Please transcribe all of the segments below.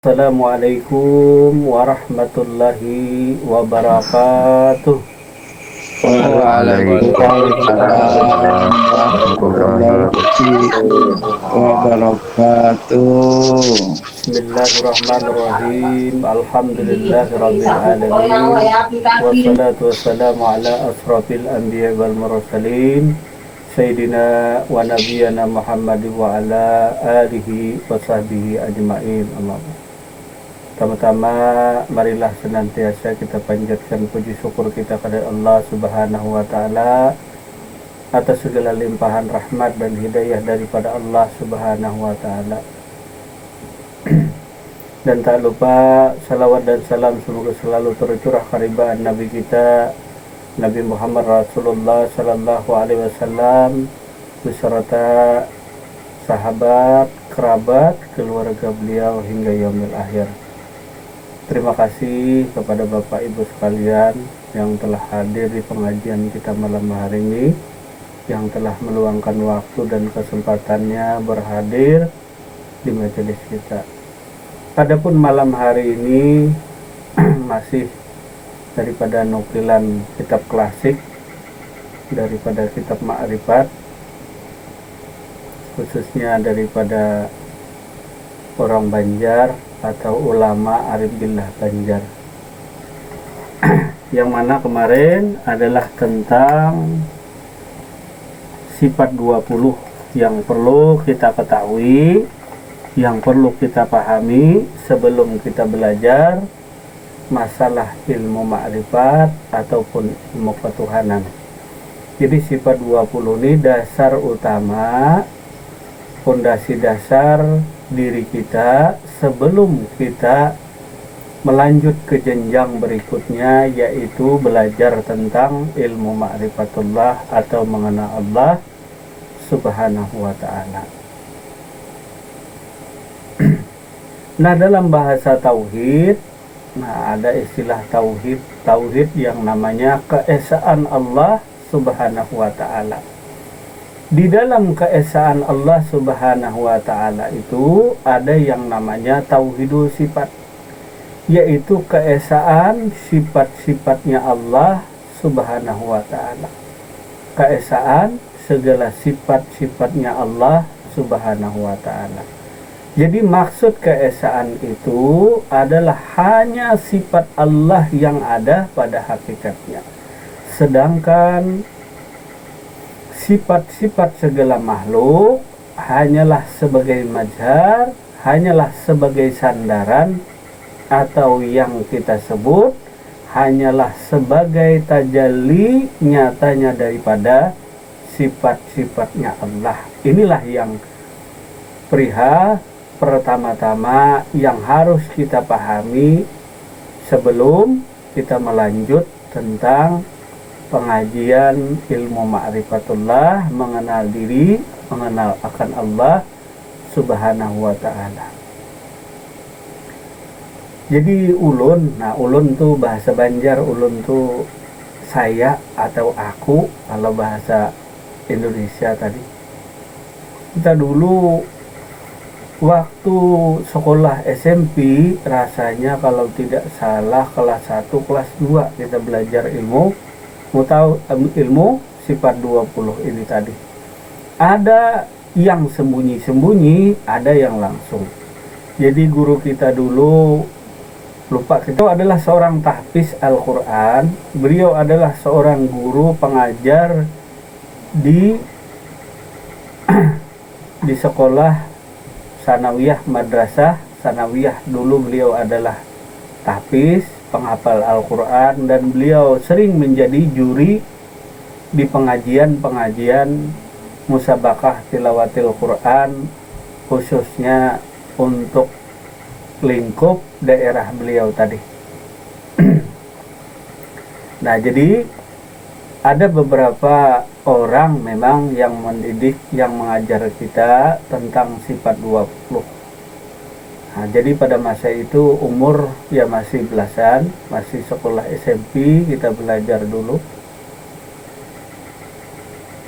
Assalamualaikum warahmatullahi wabarakatuh. Waalaikumsalam warahmatullahi wabarakatuh. Bismillahirrahmanirrahim. Alhamdulillahirabbil alamin. Wassalatu wassalamu ala asrafil anbiya wal mursalin Sayyidina wa nabiyyana Muhammad wa ala alihi wa sahbihi ajma'in. Pertama-tama marilah senantiasa kita panjatkan puji syukur kita kepada Allah Subhanahu wa taala atas segala limpahan rahmat dan hidayah daripada Allah Subhanahu wa taala. Dan tak lupa salawat dan salam semoga selalu tercurah kepada Nabi kita Nabi Muhammad Rasulullah sallallahu alaihi wasallam beserta sahabat, kerabat, keluarga beliau hingga yaumil akhir. Terima kasih kepada Bapak Ibu sekalian yang telah hadir di pengajian kita malam hari ini, yang telah meluangkan waktu dan kesempatannya berhadir di majelis kita. Adapun malam hari ini masih daripada nukilan kitab klasik, daripada kitab Ma'rifat, khususnya daripada orang Banjar atau ulama arif billah Banjar. Yang mana kemarin adalah tentang sifat 20 yang perlu kita ketahui, yang perlu kita pahami sebelum kita belajar masalah ilmu ma'rifat ataupun ilmu ketuhanan. Jadi sifat 20 ini dasar utama, fondasi dasar diri kita sebelum kita melanjut ke jenjang berikutnya, yaitu belajar tentang ilmu ma'rifatullah atau mengenal Allah Subhanahu wa ta'ala. Nah, dalam bahasa tauhid, ada istilah tauhid yang namanya keesaan Allah Subhanahu wa ta'ala. Di dalam keesaan Allah Subhanahu wa ta'ala itu ada yang namanya tauhidul sifat, yaitu keesaan sifat-sifatnya Allah Subhanahu wa ta'ala. Keesaan segala sifat-sifatnya Allah Subhanahu wa ta'ala. Jadi maksud keesaan itu adalah hanya sifat Allah yang ada pada hakikatnya. Sedangkan sifat-sifat segala makhluk hanyalah sebagai mazhar, hanyalah sebagai sandaran, atau yang kita sebut hanyalah sebagai tajalli nyatanya daripada sifat-sifatnya Allah. Inilah yang perihal pertama-tama yang harus kita pahami sebelum kita melanjut tentang pengajian ilmu ma'rifatullah, mengenal diri, mengenal akan Allah Subhanahu wa ta'ala. Jadi ulun tuh bahasa Banjar, ulun tuh saya atau aku kalau bahasa Indonesia tadi. Kita dulu waktu sekolah SMP, rasanya kalau tidak salah kelas 1, kelas 2 kita belajar ilmu sifat 20 ini tadi. Ada yang sembunyi-sembunyi, ada yang langsung. Jadi guru kita dulu, lupa, kita adalah seorang tahfiz Al-Quran. Beliau adalah seorang guru pengajar di sekolah sanawiyah, madrasah sanawiyah. Dulu beliau adalah tahfiz, penghafal Al-Quran, dan beliau sering menjadi juri di pengajian musabakah tilawatil Quran, khususnya untuk lingkup daerah beliau tadi. Nah, jadi ada beberapa orang memang yang mendidik, yang mengajar kita tentang sifat 20. Nah, jadi pada masa itu umur ya masih belasan, masih sekolah SMP, kita belajar dulu.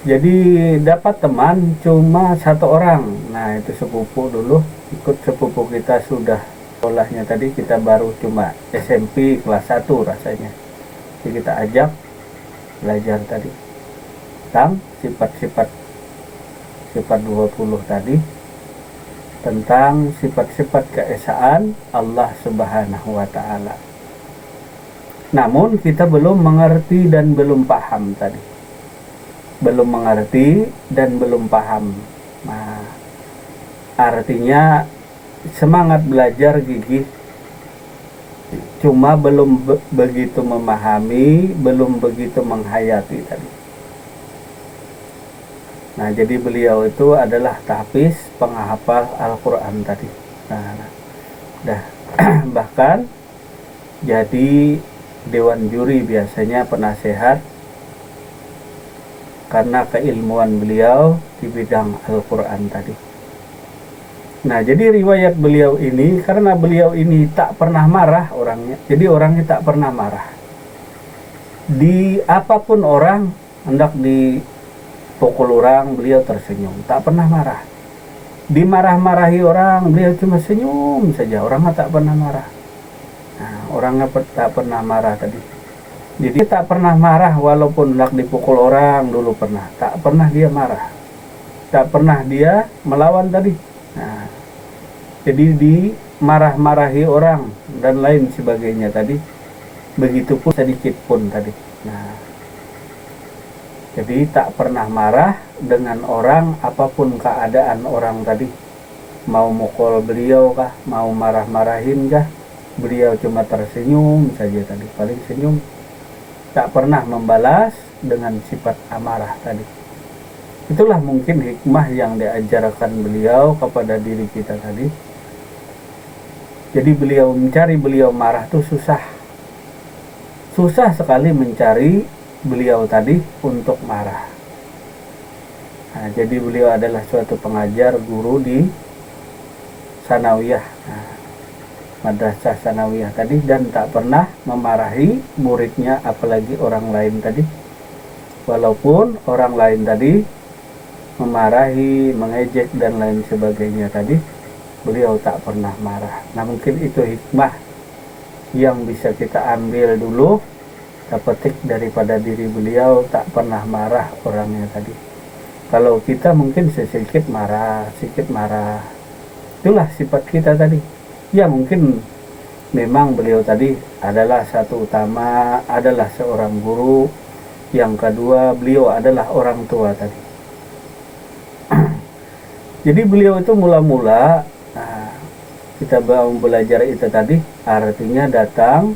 Jadi dapat teman cuma satu orang. Nah, itu sepupu dulu, ikut sepupu kita sudah sekolahnya tadi kita baru cuma SMP kelas 1 rasanya. Jadi kita ajak belajar tadi tentang sifat 20 tadi, tentang sifat-sifat keesaan Allah Subhanahu wa taala. Namun kita belum mengerti dan belum paham tadi. Belum mengerti dan belum paham. Nah, artinya semangat belajar gigih, cuma belum begitu memahami, belum begitu menghayati tadi. Nah, jadi beliau itu adalah tahfiz, penghafal Al-Quran tadi. Bahkan jadi dewan juri biasanya, penasehat, karena keilmuan beliau di bidang Al-Quran tadi. Nah, jadi riwayat beliau ini, karena beliau ini tak pernah marah orangnya, jadi orangnya tak pernah marah. Di apapun orang, hendak dipukul orang, beliau tersenyum, tak pernah marah. Dimarah-marahi orang, beliau cuma senyum saja, orangnya tak pernah marah. Nah, orangnya tak pernah marah tadi. Jadi tak pernah marah walaupun hendak dipukul orang, dulu pernah. Tak pernah dia marah. Tak pernah dia melawan tadi. Nah, jadi dimarah-marahi orang dan lain sebagainya tadi. Begitupun sedikit pun tadi. Nah, jadi tak pernah marah dengan orang apapun keadaan orang tadi. Mau mukul beliau kah, mau marah-marahin kah, beliau cuma tersenyum saja tadi, paling senyum. Tak pernah membalas dengan sifat amarah tadi. Itulah mungkin hikmah yang diajarkan beliau kepada diri kita tadi. Jadi beliau marah itu susah. Susah sekali mencari beliau tadi untuk marah. Nah, jadi beliau adalah suatu pengajar, guru di Sanawiyah. Nah, Madrasah Sanawiyah tadi, dan tak pernah memarahi muridnya, apalagi orang lain tadi. Walaupun orang lain tadi memarahi, mengejek dan lain sebagainya tadi, beliau tak pernah marah. Nah, mungkin itu hikmah yang bisa kita ambil dulu, kita petik daripada diri beliau, tak pernah marah orangnya tadi. Kalau kita mungkin sedikit marah. Itulah sifat kita tadi. Ya, mungkin memang beliau tadi adalah satu utama, adalah seorang guru. Yang kedua, beliau adalah orang tua tadi. Jadi beliau itu mula-mula, kita mau belajar itu tadi, artinya datang.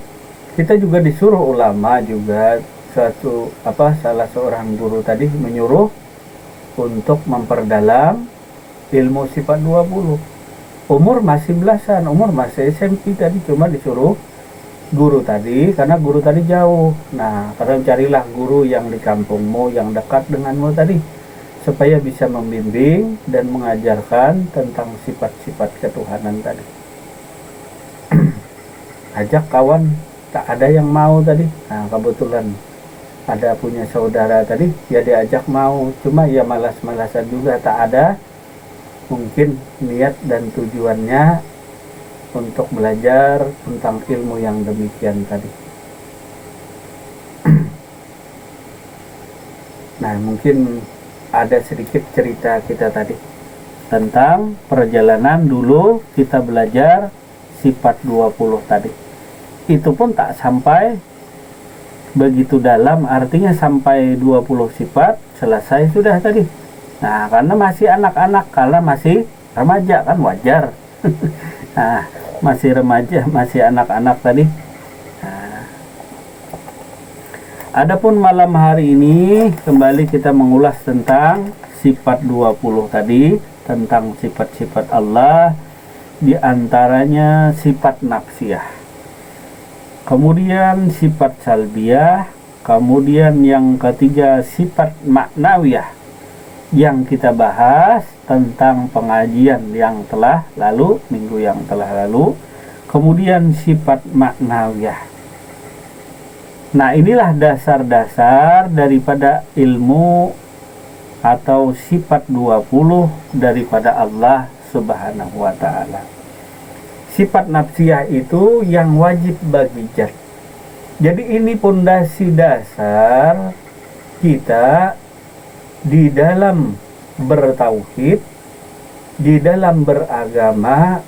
Kita juga disuruh ulama juga, salah seorang guru tadi menyuruh untuk memperdalam ilmu sifat 20. Umur masih belasan, umur masih SMP tadi, cuma disuruh guru tadi, karena guru tadi jauh. Nah, karena carilah guru yang di kampungmu, yang dekat denganmu tadi, supaya bisa membimbing dan mengajarkan tentang sifat-sifat ketuhanan tadi. Ajak kawan, tak ada yang mau tadi. Nah, kebetulan ada punya saudara tadi, ya diajak mau, cuma ya malas-malasan juga, tak ada mungkin niat dan tujuannya untuk belajar tentang ilmu yang demikian tadi. Nah, mungkin ada sedikit cerita kita tadi tentang perjalanan dulu kita belajar sifat 20 tadi. Itu pun tak sampai begitu dalam, artinya sampai 20 sifat selesai sudah tadi. Nah, karena masih anak-anak, kalau masih remaja kan wajar. Nah, masih remaja, masih anak-anak tadi. Nah, adapun malam hari ini kembali kita mengulas tentang sifat 20 tadi, tentang sifat-sifat Allah, di antaranya sifat nafsiyah. Kemudian sifat salbiyah, kemudian yang ketiga sifat maknawiyah, yang kita bahas tentang pengajian yang telah lalu, minggu yang telah lalu. Kemudian sifat maknawiyah. Nah, inilah dasar-dasar daripada ilmu atau sifat 20 daripada Allah Subhanahu wa ta'ala. sifat nafsiyah itu yang wajib bagi zat. Jadi ini pondasi dasar kita di dalam bertauhid, di dalam beragama,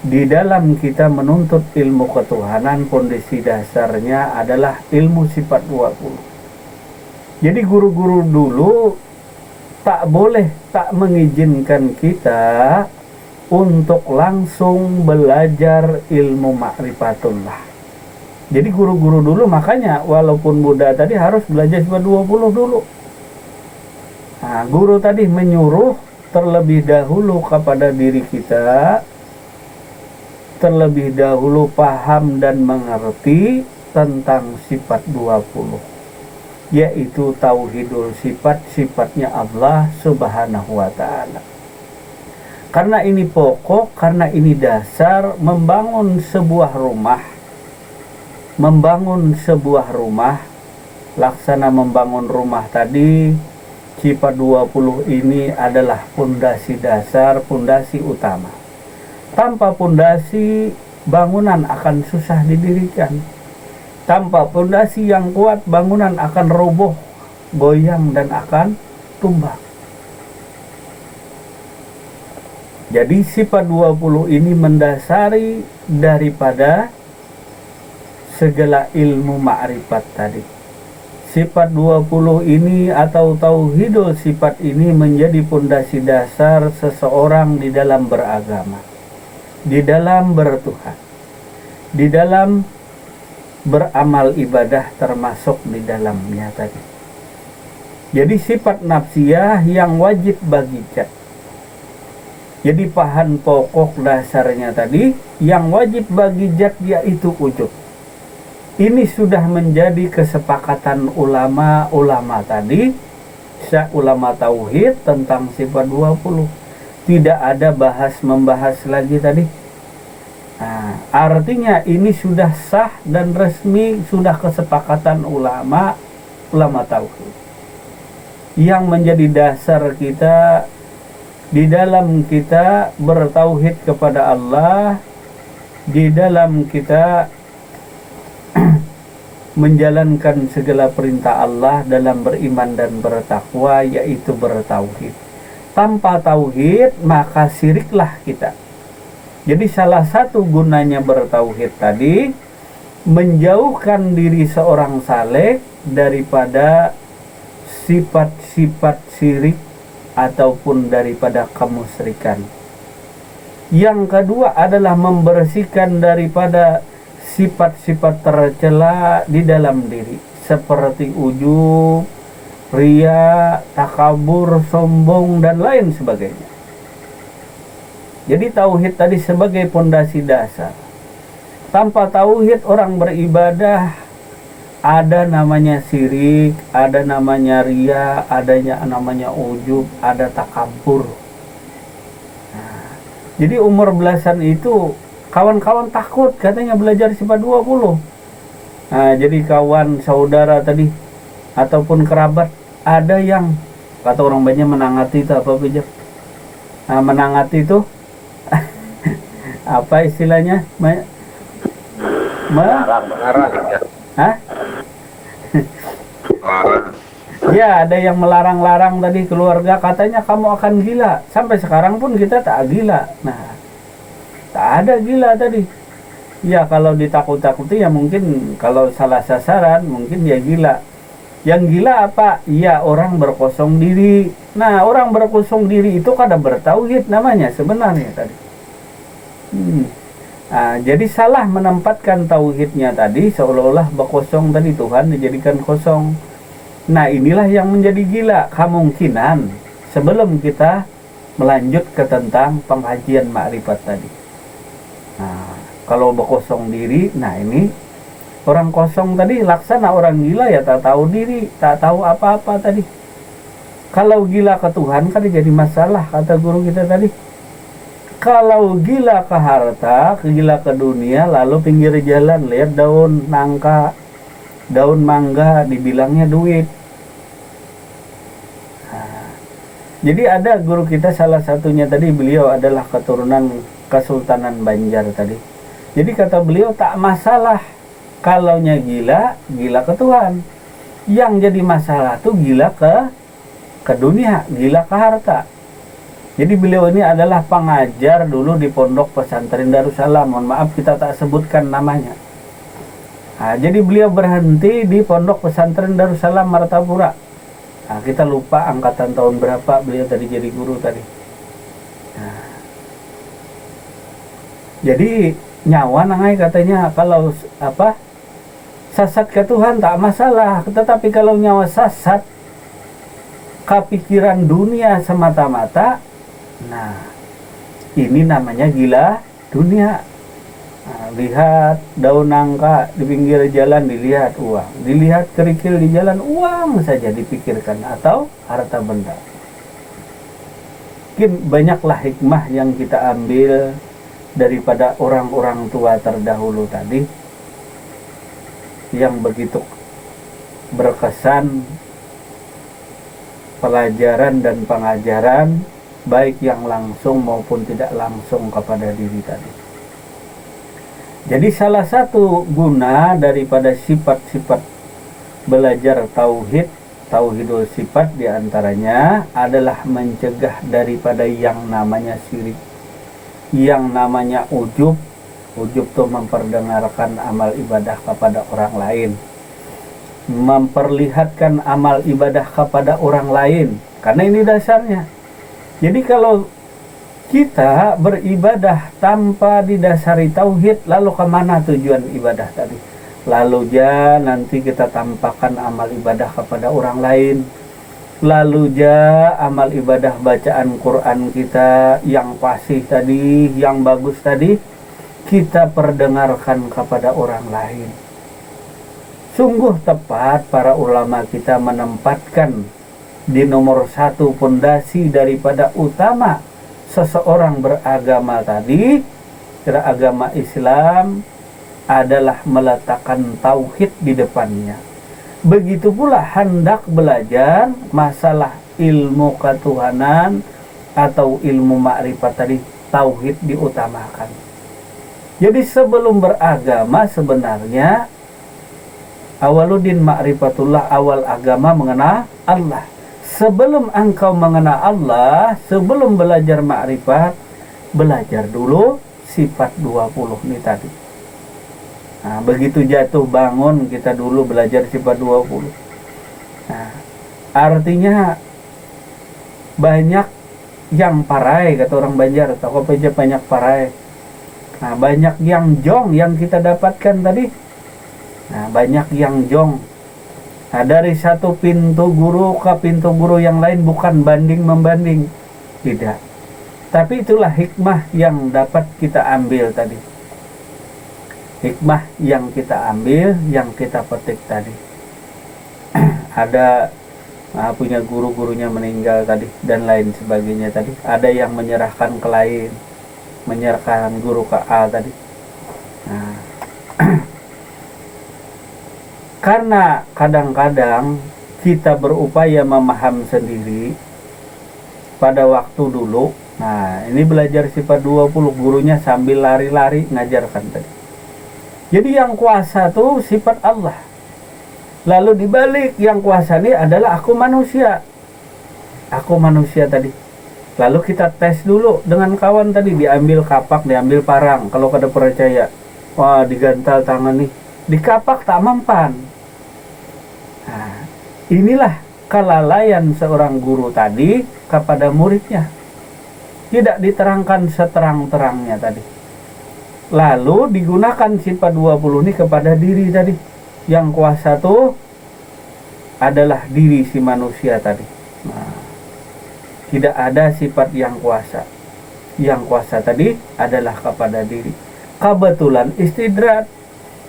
di dalam kita menuntut ilmu ketuhanan. Pondasi dasarnya adalah ilmu sifat 20. Jadi guru-guru dulu tak mengizinkan kita untuk langsung belajar ilmu ma'rifatullah. Jadi guru-guru dulu makanya walaupun Buddha tadi harus belajar sifat 20 dulu. Nah, guru tadi menyuruh terlebih dahulu kepada diri kita, terlebih dahulu paham dan mengerti tentang sifat 20, yaitu tauhidul sifat, sifatnya Allah Subhanahu wa ta'ala. Karena ini pokok, karena ini dasar membangun sebuah rumah. Laksana membangun rumah tadi, sifat 20 ini adalah pondasi dasar, pondasi utama. Tanpa pondasi, bangunan akan susah didirikan. Tanpa pondasi yang kuat, bangunan akan roboh, goyang, dan akan tumbang. Jadi sifat 20 ini mendasari daripada segala ilmu ma'rifat tadi. Sifat 20 ini atau tauhidul sifat ini menjadi pondasi dasar seseorang di dalam beragama, di dalam bertuhan, di dalam beramal ibadah, termasuk di dalamnya tadi. Jadi sifat nafsiyah yang wajib bagi zat. Jadi bahan pokok dasarnya tadi yang wajib bagi zat yaitu ujub. Ini sudah menjadi kesepakatan ulama tadi, ulama tauhid tentang sifat 20. Tidak ada membahas lagi tadi. Nah, artinya ini sudah sah dan resmi, sudah kesepakatan ulama tauhid. Yang menjadi dasar kita di dalam kita bertauhid kepada Allah, di dalam kita menjalankan segala perintah Allah dalam beriman dan bertakwa, yaitu bertauhid. Tanpa tauhid maka syiriklah kita. Jadi salah satu gunanya bertauhid tadi menjauhkan diri seorang saleh daripada sifat-sifat syirik ataupun daripada kemusyrikan. Yang kedua adalah membersihkan daripada sifat-sifat tercela di dalam diri, seperti ujub, ria, takabur, sombong, dan lain sebagainya. Jadi tauhid tadi sebagai pondasi dasar. Tanpa tauhid orang beribadah ada namanya syirik, ada namanya ria, adanya namanya ujub, ada takabur. Nah, jadi umur belasan itu kawan-kawan takut katanya belajar sifat 20. Nah, jadi kawan, saudara tadi ataupun kerabat ada yang kata orang banyak menangati itu apa bijak. Nah, menangati itu apa istilahnya? Melarang ya. Hah? Ya, ada yang melarang-larang tadi keluarga, katanya kamu akan gila. Sampai sekarang pun kita tak gila. Nah, tak ada gila tadi. Ya, kalau ditakut-takuti ya mungkin kalau salah sasaran mungkin ya gila. Yang gila apa? Ya, orang berkosong diri. Nah, orang berkosong diri itu kada bertauhid namanya sebenarnya tadi. Nah, jadi salah menempatkan tauhidnya tadi, seolah-olah berkosong tadi, Tuhan dijadikan kosong. Nah, inilah yang menjadi gila. Kemungkinan sebelum kita melanjut ke tentang pengkajian makrifat tadi. Nah, kalau berkosong diri, nah ini orang kosong tadi laksana orang gila ya, tak tahu diri, tak tahu apa-apa tadi. Kalau gila ke Tuhan kan jadi masalah, kata guru kita tadi. Kalau gila ke harta, gila ke dunia, lalu pinggir jalan lihat daun nangka, daun mangga, dibilangnya duit. Nah, jadi ada guru kita salah satunya tadi, beliau adalah keturunan Kesultanan Banjar tadi. Jadi kata beliau, tak masalah kalaunya gila ke Tuhan. Yang jadi masalah tuh gila ke dunia, gila ke harta. Jadi beliau ini adalah pengajar dulu di Pondok Pesantren Darussalam. Mohon maaf kita tak sebutkan namanya. Nah, jadi beliau berhenti di Pondok Pesantren Darussalam Martapura. Nah, kita lupa angkatan tahun berapa beliau tadi jadi guru tadi. Nah, jadi nyawa nangai katanya kalau sasat ke Tuhan tak masalah, tetapi kalau nyawa sasat kepikiran dunia semata-mata, nah ini namanya gila dunia. Nah, lihat daun nangka di pinggir jalan, dilihat uang, dilihat kerikil di jalan, uang saja dipikirkan, atau harta benda. Mungkin banyaklah hikmah yang kita ambil daripada orang-orang tua terdahulu tadi yang begitu berkesan, pelajaran dan pengajaran baik yang langsung maupun tidak langsung kepada diri tadi. Jadi salah satu guna daripada sifat-sifat belajar tauhidul sifat diantaranya adalah mencegah daripada yang namanya syirik, yang namanya ujub tuh memperdengarkan amal ibadah kepada orang lain, memperlihatkan amal ibadah kepada orang lain, karena ini dasarnya. Jadi kalau kita beribadah tanpa didasari tauhid, lalu kemana tujuan ibadah tadi? Lalu nanti kita tampakkan amal ibadah kepada orang lain, lalu amal ibadah bacaan Quran kita yang fasih tadi, yang bagus tadi, kita perdengarkan kepada orang lain. Sungguh tepat para ulama kita menempatkan di nomor satu pondasi daripada utama seseorang beragama tadi, agama Islam, adalah meletakkan tauhid di depannya. Begitu pula hendak belajar masalah ilmu ketuhanan atau ilmu makrifat tadi, tauhid diutamakan. Jadi sebelum beragama sebenarnya awaludin ma'rifatullah, awal agama mengenal Allah. Sebelum engkau mengenal Allah, sebelum belajar makrifat, belajar dulu sifat 20 ini tadi. Nah, begitu jatuh bangun kita dulu belajar sifat 20. Nah, artinya banyak yang parai, kata orang Banjar, atau aja banyak parai. Nah, banyak yang jong yang kita dapatkan tadi. Nah, banyak yang jong. Nah, dari satu pintu guru ke pintu guru yang lain bukan banding-membanding. Tidak. Tapi itulah hikmah yang dapat kita ambil tadi. Hikmah yang kita ambil, yang kita petik tadi. Ada punya guru-gurunya meninggal tadi dan lain sebagainya tadi. Ada yang menyerahkan ke lain, menyerahkan guru ke A tadi. Nah, karena kadang-kadang kita berupaya memaham sendiri pada waktu dulu. Nah, ini belajar sifat 20, gurunya sambil lari-lari ngajarkan tadi. Jadi yang kuasa tuh sifat Allah. Lalu dibalik yang kuasa ini adalah aku manusia. Aku manusia tadi. Lalu kita tes dulu dengan kawan tadi, diambil kapak, diambil parang. Kalau kada percaya, wah digantal tangan nih, dikapak tak mempan. Nah, inilah kelalaian seorang guru tadi kepada muridnya. Tidak diterangkan seterang-terangnya tadi. Lalu digunakan sifat 20 ini kepada diri tadi. Yang kuasa tuh adalah diri si manusia tadi. Nah, tidak ada sifat yang kuasa. Yang kuasa tadi adalah kepada diri. Kebetulan istidrat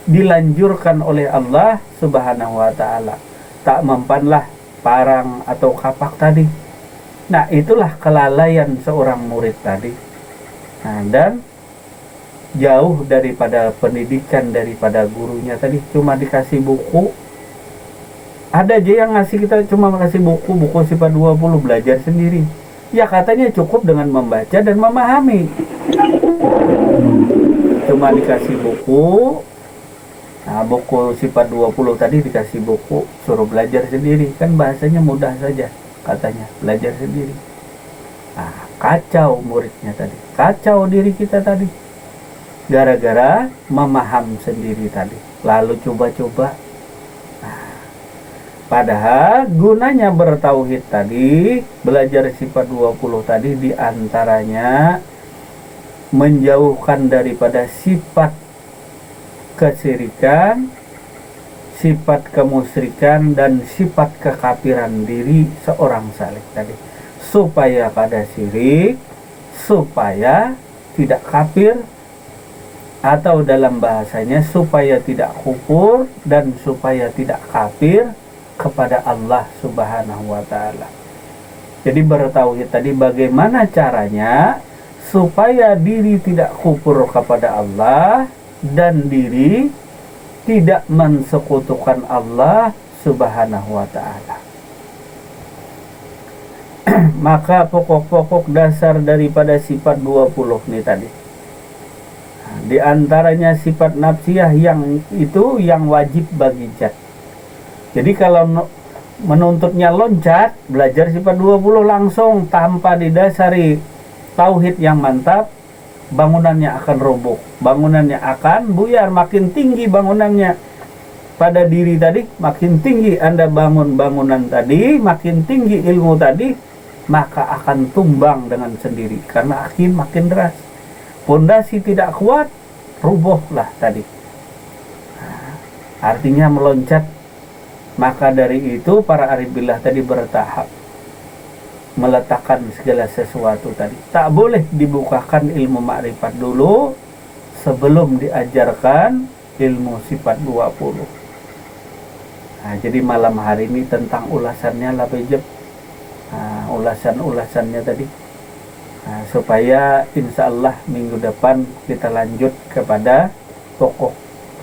dilanjurkan oleh Allah Subhanahu wa ta'ala. Tak mempanlah parang atau kapak tadi. Nah, itulah kelalaian seorang murid tadi. Nah, dan jauh daripada pendidikan daripada gurunya tadi, cuma dikasih buku. Ada aja yang ngasih kita cuma ngasih buku sifat 20, belajar sendiri. Ya katanya cukup dengan membaca dan memahami. Cuma dikasih buku. Nah, buku sifat 20 tadi dikasih buku, suruh belajar sendiri. Kan bahasanya mudah saja, katanya, belajar sendiri. Nah, kacau muridnya tadi, kacau diri kita tadi. Gara-gara memaham sendiri tadi. Lalu coba-coba. Nah, padahal gunanya bertauhid tadi, belajar sifat 20 tadi diantaranya menjauhkan daripada sifat kesyirikan, sifat kemusyrikan, dan sifat kekafiran diri seorang saleh tadi, supaya kada syirik, supaya tidak kafir, atau dalam bahasanya supaya tidak kufur dan supaya tidak kafir kepada Allah Subhanahu wa Ta'ala. Jadi bertauhid tadi bagaimana caranya supaya diri tidak kufur kepada Allah dan diri tidak mensekutukan Allah Subhanahu wa Ta'ala. Maka pokok-pokok dasar daripada sifat 20 nih tadi. Di antaranya sifat nafsiyah yang itu yang wajib bagi jat. Jadi kalau menuntutnya loncat, belajar sifat 20 langsung tanpa didasari tauhid yang mantap, bangunannya akan roboh, bangunannya akan buyar, makin tinggi bangunannya pada diri tadi, makin tinggi Anda bangun bangunan tadi, makin tinggi ilmu tadi, maka akan tumbang dengan sendiri karena makin deras. Pondasi tidak kuat, rubuhlah tadi. Nah, artinya meloncat. Maka dari itu para arif billah tadi bertahap meletakkan segala sesuatu tadi. Tak boleh dibukakan ilmu makrifat dulu sebelum diajarkan ilmu sifat 20. Nah, jadi malam hari ini tentang ulasannya lah bejep. Nah, ulasannya tadi. Nah, supaya insya Allah minggu depan kita lanjut kepada pokok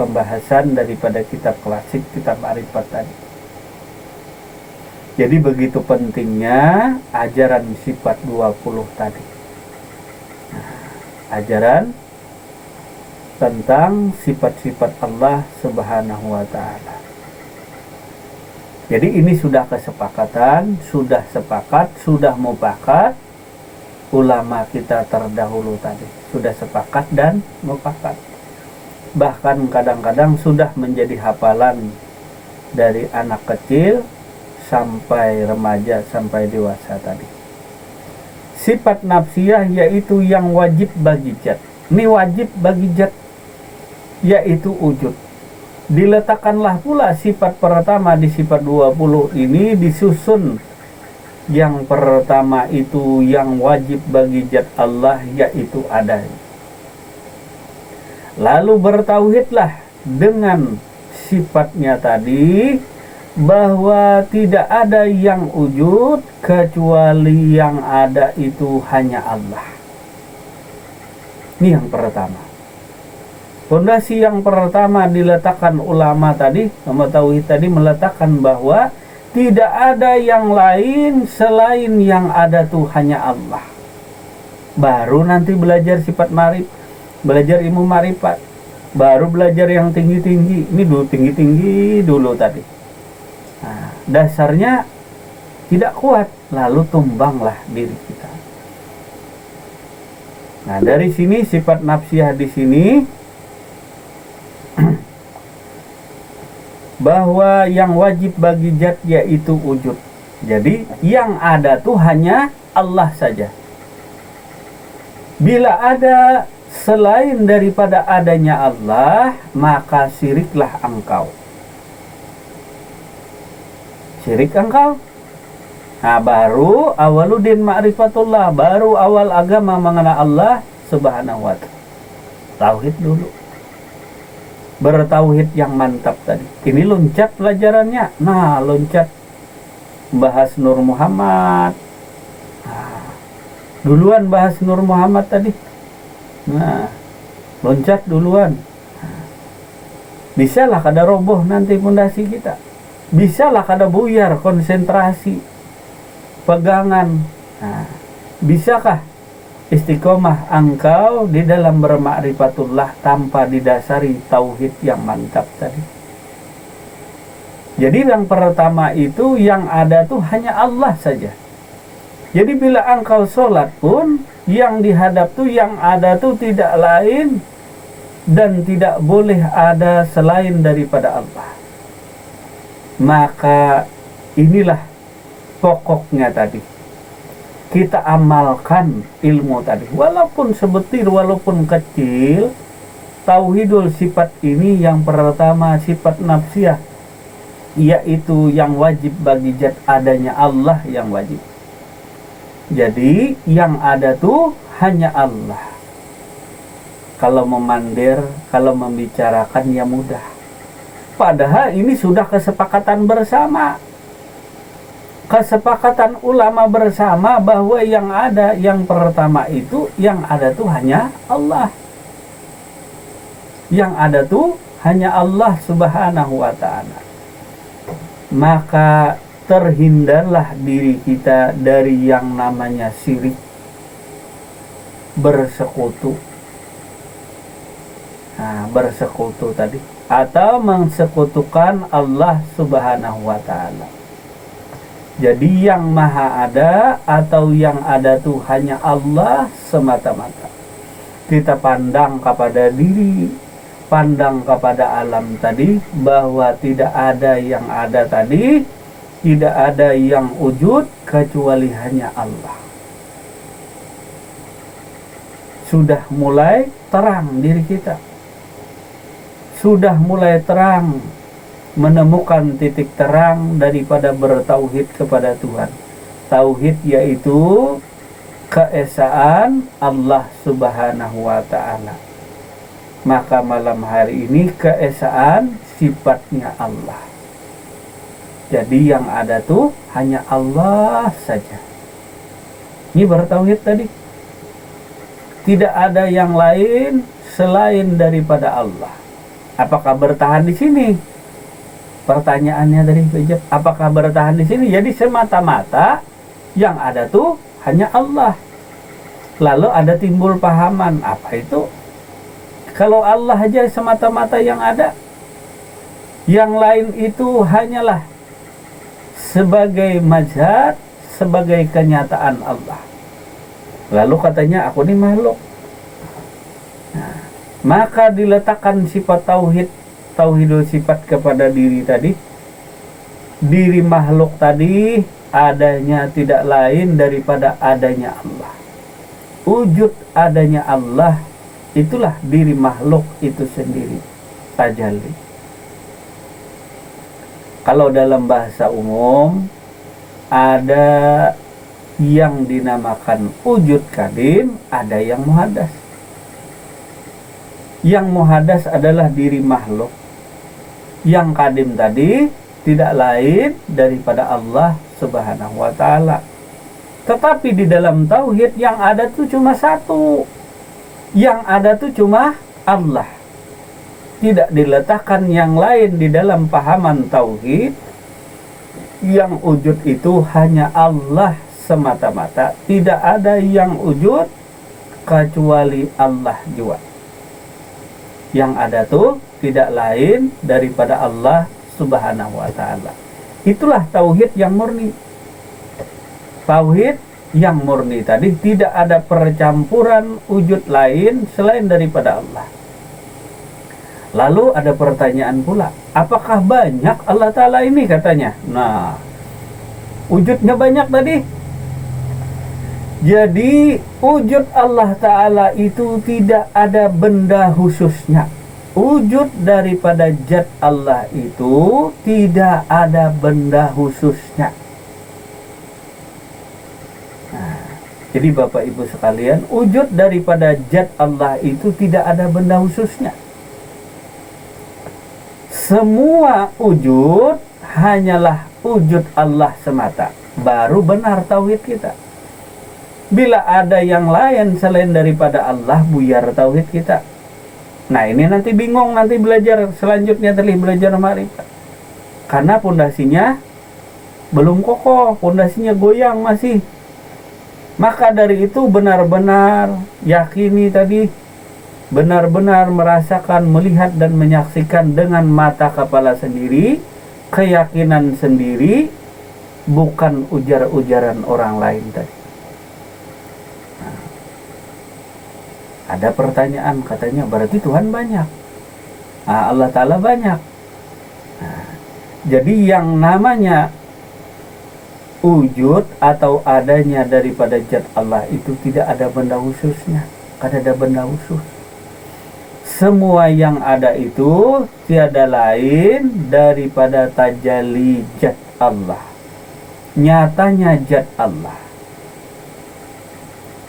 pembahasan daripada kitab klasik, kitab makrifat tadi. Jadi begitu pentingnya ajaran sifat 20 tadi. Nah, ajaran tentang sifat-sifat Allah Subhanahu wa Ta'ala. Jadi ini sudah kesepakatan, sudah sepakat, sudah mufakat ulama kita terdahulu tadi. Sudah sepakat dan mufakat. Bahkan kadang-kadang sudah menjadi hafalan dari anak kecil sampai remaja, sampai dewasa tadi. Sifat nafsiyah yaitu yang wajib bagi zat. Ini wajib bagi zat, yaitu wujud. Diletakkanlah pula sifat pertama di sifat 20 ini disusun. Yang pertama itu yang wajib bagi zat Allah, yaitu adanya. Lalu bertauhidlah dengan sifatnya tadi, bahwa tidak ada yang wujud kecuali yang ada itu hanya Allah. Ini yang pertama. Fondasi yang pertama diletakkan ulama tadi, ulama tauhid tadi meletakkan bahwa tidak ada yang lain selain yang ada tuh hanya Allah. Baru nanti belajar sifat marif, belajar ilmu marifat, baru belajar yang tinggi-tinggi. Ini dulu tinggi-tinggi dulu tadi. Nah, dasarnya tidak kuat, lalu tumbanglah diri kita. Nah, dari sini sifat nafsiyah di sini bahwa yang wajib bagi zat yaitu wujud. Jadi yang ada tuh hanya Allah saja. Bila ada selain daripada adanya Allah, maka syiriklah engkau. Syirik engkau. Nah, baru awaludin ma'rifatullah, baru awal agama mengenal Allah Subhanahu wa Ta'ala. Tauhid dulu. Bertauhid yang mantap tadi. Ini loncat pelajarannya. Nah, loncat bahas Nur Muhammad. Nah, duluan bahas Nur Muhammad tadi. Nah, loncat duluan. Nah, bisalah kada roboh nanti pondasi kita. Bisalah kada buyar konsentrasi pegangan. Nah, bisakah istiqomah engkau di dalam bermakrifatullah tanpa didasari tauhid yang mantap tadi. Jadi yang pertama itu yang ada tuh hanya Allah saja. Jadi bila engkau sholat pun yang dihadap tuh yang ada tuh tidak lain dan tidak boleh ada selain daripada Allah. Maka inilah pokoknya tadi. Kita amalkan ilmu tadi. Walaupun sebutir, walaupun kecil, tauhidul sifat ini yang pertama sifat nafsiyah, yaitu yang wajib bagi zat adanya Allah yang wajib. Jadi yang ada tuh hanya Allah. Kalau memandir, kalau membicarakan ya mudah. Padahal ini sudah kesepakatan bersama. Kesepakatan ulama bersama bahwa yang ada, yang pertama itu, yang ada tuh hanya Allah. Yang ada tuh hanya Allah subhanahu wa ta'ala. Maka terhindarlah diri kita dari yang namanya syirik, bersekutu. Nah, bersekutu tadi, atau mensekutukan Allah subhanahu wa ta'ala. Jadi yang maha ada atau yang ada tuh hanya Allah semata-mata. Kita pandang kepada diri, pandang kepada alam tadi, bahwa tidak ada yang ada tadi, tidak ada yang wujud kecuali hanya Allah. Sudah mulai terang diri kita. Sudah mulai terang, menemukan titik terang daripada bertauhid kepada Tuhan. Tauhid yaitu keesaan Allah subhanahu wa ta'ala. Maka malam hari ini keesaan sifatnya Allah. Jadi yang ada tuh hanya Allah saja. Ini bertauhid tadi. Tidak ada yang lain selain daripada Allah. Apakah bertahan di sini? Pertanyaannya dari Bejab, apakah bertahan di sini? Jadi semata-mata yang ada tuh hanya Allah. Lalu ada timbul pahaman, apa itu? Kalau Allah aja semata-mata yang ada, yang lain itu hanyalah sebagai mazhar, sebagai kenyataan Allah. Lalu katanya aku ini makhluk. Nah, maka diletakkan sifat tauhidul sifat kepada diri tadi. Diri makhluk tadi adanya tidak lain daripada adanya Allah. Wujud adanya Allah, itulah diri makhluk itu sendiri, tajalli. Kalau dalam bahasa umum ada yang dinamakan wujud kadim, ada yang muhadas. Yang muhadas adalah diri makhluk. Yang kadim tadi tidak lain daripada Allah subhanahu wa ta'ala. Tetapi di dalam tauhid yang ada tuh cuma satu. Yang ada tuh cuma Allah. Tidak diletakkan yang lain di dalam pahaman tauhid. Yang wujud itu hanya Allah semata-mata. Tidak ada yang wujud kecuali Allah jua. Yang ada tuh tidak lain daripada Allah subhanahu wa ta'ala. Itulah tauhid yang murni. Tauhid yang murni tadi tidak ada percampuran wujud lain selain daripada Allah. Lalu ada pertanyaan pula, apakah banyak Allah Ta'ala ini katanya? Nah, wujudnya banyak tadi. Jadi wujud Allah Ta'ala itu tidak ada benda khususnya. Wujud daripada zat Allah itu tidak ada benda khususnya. Nah, jadi Bapak Ibu sekalian, wujud daripada zat Allah itu tidak ada benda khususnya. Semua wujud hanyalah wujud Allah semata. Baru benar tauhid kita. Bila ada yang lain selain daripada Allah, buyar tauhid kita. Nah ini nanti bingung, nanti belajar selanjutnya tadi belajar ma'rifat. Karena pondasinya belum kokoh, pondasinya goyang masih. Maka dari itu benar-benar yakini tadi, benar-benar merasakan, melihat dan menyaksikan dengan mata kepala sendiri, keyakinan sendiri, bukan ujar-ujaran orang lain tadi. Nah, ada pertanyaan katanya, berarti Tuhan banyak. Nah, Allah Ta'ala banyak. Nah, jadi yang namanya wujud atau adanya daripada zat Allah itu tidak ada benda khususnya, kada ada benda khusus. Semua yang ada itu tiada lain daripada tajalli zat Allah, nyatanya zat Allah.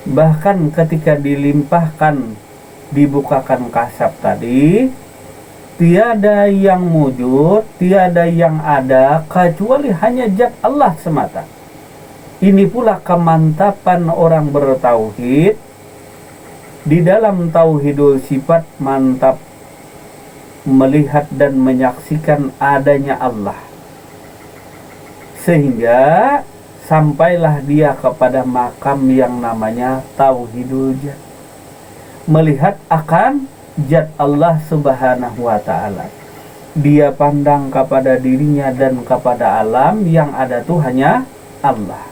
Bahkan ketika dilimpahkan, dibukakan kasab tadi, tiada yang wujud, tiada yang ada kecuali hanya zat Allah semata. Ini pula kemantapan orang bertauhid. Di dalam tauhidul sifat mantap melihat dan menyaksikan adanya Allah, sehingga sampailah dia kepada makam yang namanya tauhidul zat, melihat akan zat Allah Subhanahu wa ta'ala. Dia pandang kepada dirinya dan kepada alam yang ada tuh hanya Allah.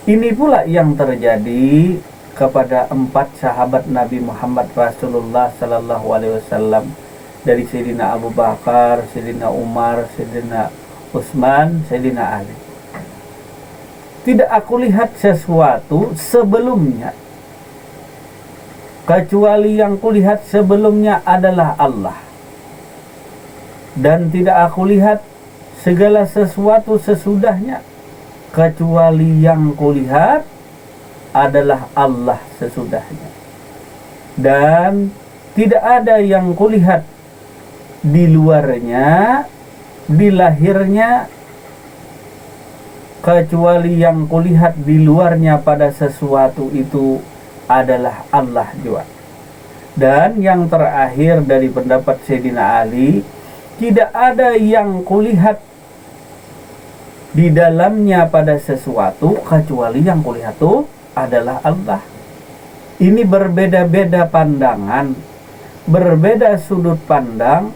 Ini pula yang terjadi kepada 4 sahabat Nabi Muhammad Rasulullah Sallallahu Alaihi Wasallam, dari Sayyidina Abu Bakar, Sayyidina Umar, Sayyidina Utsman, Sayyidina Ali. Tidak aku lihat sesuatu sebelumnya kecuali yang kulihat sebelumnya adalah Allah, dan tidak aku lihat segala sesuatu sesudahnya kecuali yang kulihat adalah Allah sesudahnya. Dan tidak ada yang kulihat di luarnya, di lahirnya, kecuali yang kulihat di luarnya pada sesuatu itu adalah Allah juga. Dan yang terakhir dari pendapat Sayyidina Ali, tidak ada yang kulihat di dalamnya pada sesuatu kecuali yang kulihat itu adalah Allah. Ini berbeda-beda pandangan, berbeda sudut pandang,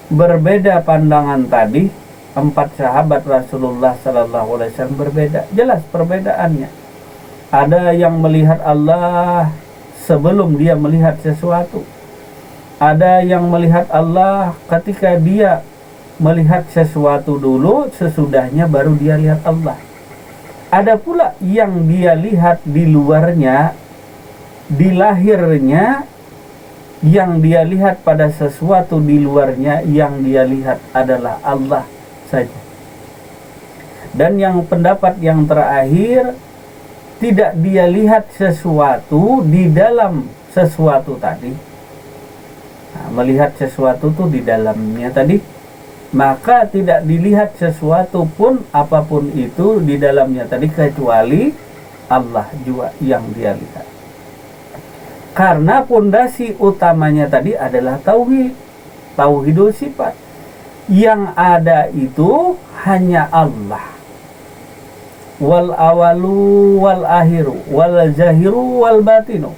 berbeda pandangan tadi. 4 sahabat Rasulullah Sallallahu Alaihi Wasallam berbeda, jelas perbedaannya. Ada yang melihat Allah sebelum dia melihat sesuatu, ada yang melihat Allah ketika dia melihat sesuatu dulu, sesudahnya baru dia lihat Allah. Ada pula yang dia lihat di luarnya, di lahirnya, yang dia lihat pada sesuatu di luarnya, yang dia lihat adalah Allah saja. Dan yang pendapat yang terakhir, tidak dia lihat sesuatu di dalam sesuatu tadi. Nah, melihat sesuatu itu di dalamnya tadi, maka tidak dilihat sesuatu pun apapun itu di dalamnya tadi kecuali Allah juga yang dia lihat. Karena pondasi utamanya tadi adalah tauhid, tauhidul sifat. Yang ada itu hanya Allah. Wal awalu wal akhiru wal zahiru wal batinu.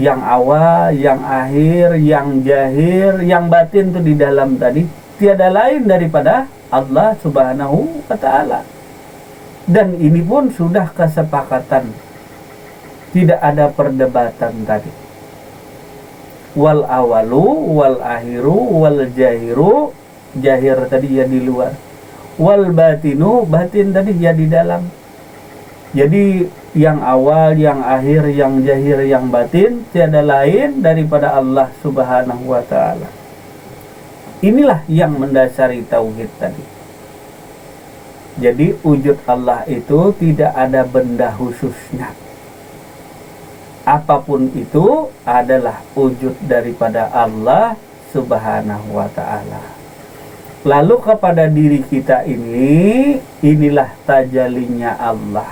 Yang awal, yang akhir, yang zahir, yang batin itu di dalam tadi tiada lain daripada Allah Subhanahu wa ta'ala. Dan ini pun sudah kesepakatan, tidak ada perdebatan tadi. Wal awalu wal akhiru wal zahiru, zahir tadi ya di luar, wal batinu, batin tadi ya di dalam. Jadi yang awal, yang akhir, yang zahir, yang batin tiada lain daripada Allah Subhanahu wa ta'ala. Inilah yang mendasari tauhid tadi. Jadi wujud Allah itu tidak ada benda khususnya. Apapun itu adalah wujud daripada Allah Subhanahu wa ta'ala. Lalu kepada diri kita ini, inilah tajalinya Allah,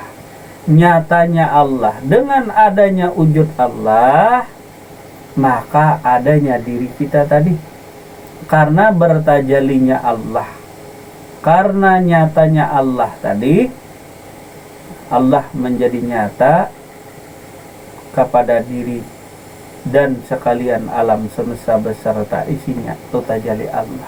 nyatanya Allah. Dengan adanya wujud Allah, maka adanya diri kita tadi. Karena bertajalinya Allah, karena nyatanya Allah tadi, Allah menjadi nyata kepada diri dan sekalian alam semesta beserta isinya, itu tajalli Allah.